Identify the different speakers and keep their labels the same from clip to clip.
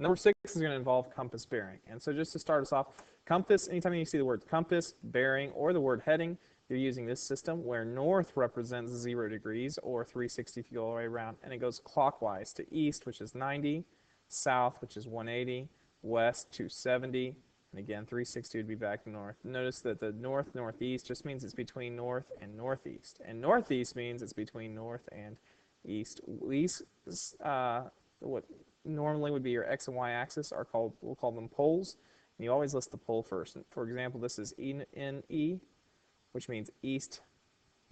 Speaker 1: Number 6 is going to involve compass bearing. And so just to start us off, compass, anytime you see the word compass, bearing, or the word heading, you're using this system where north represents 0 degrees, or 360 if you go all the way around, and it goes clockwise to east, which is 90, south, which is 180, west, 270, and again, 360 would be back to north. Notice that the north, northeast just means it's between north and northeast, and northeast means it's between north and east. East, what normally would be your x and y axis are called, we'll call them poles, and you always list the pole first. For example, this is E, which means east,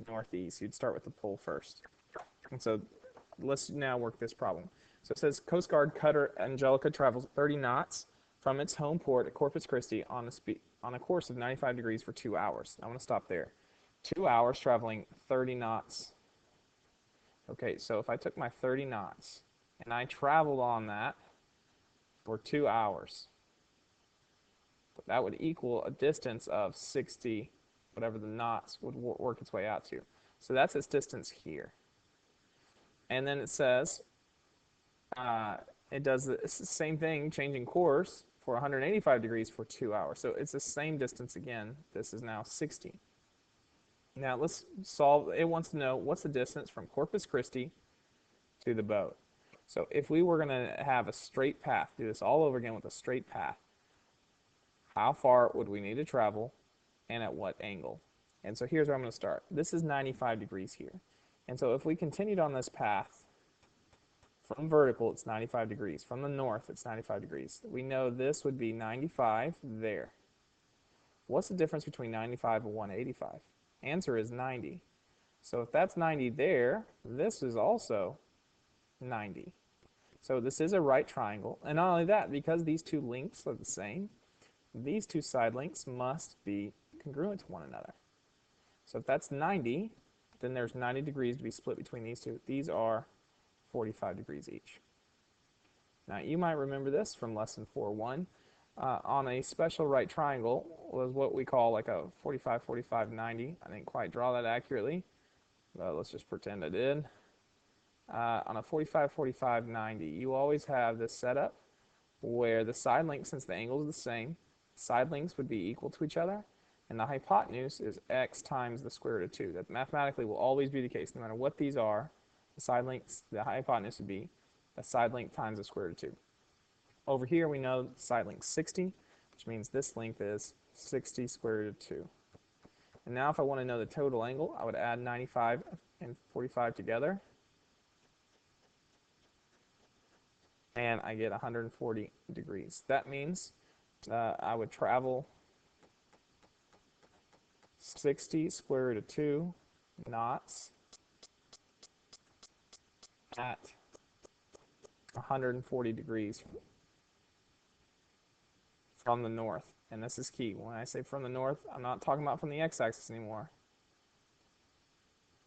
Speaker 1: northeast. You'd start with the pole first. And so let's now work this problem. So it says Coast Guard cutter Angelica travels 30 knots from its home port at Corpus Christi on a course of 95 degrees for 2 hours. I want to stop there. 2 hours traveling 30 knots. Okay, so if I took my 30 knots and I traveled on that for 2 hours, that would equal a distance of 60, whatever the knots would work its way out to. So that's its distance here. And then it says it's the same thing, changing course for 185 degrees for 2 hours. So it's the same distance again. This is now 60. Now let's solve. It wants to know what's the distance from Corpus Christi to the boat. So if we were going to have a straight path, do this all over again with a straight path, how far would we need to travel and at what angle? And so here's where I'm going to start. This is 95 degrees here. And so if we continued on this path, from vertical, it's 95 degrees. From the north, it's 95 degrees. We know this would be 95 there. What's the difference between 95 and 185? Answer is 90. So if that's 90 there, this is also 90. So this is a right triangle. And not only that, because these two lengths are the same, these two side lengths must be congruent to one another. So if that's 90, then there's 90 degrees to be split between these two. These are 45 degrees each. Now you might remember this from lesson 4.1. On a special right triangle was what we call like a 45, 45, 90. I didn't quite draw that accurately, but let's just pretend I did. On a 45, 45, 90, you always have this setup where the side length, since the angle is the same, side lengths would be equal to each other, and the hypotenuse is x times the square root of 2. That mathematically will always be the case. No matter what these are, the side lengths, the hypotenuse would be the side length times the square root of 2. Over here we know the side length 60, which means this length is 60 square root of 2. And now if I want to know the total angle, I would add 95 and 45 together, and I get 140 degrees. That means I would travel 60 square root of 2 knots at 140 degrees from the north. And this is key. When I say from the north, I'm not talking about from the x-axis anymore.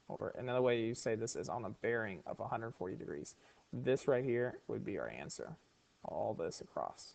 Speaker 1: Or another way you say this is on a bearing of 140 degrees. This right here would be our answer. All this across.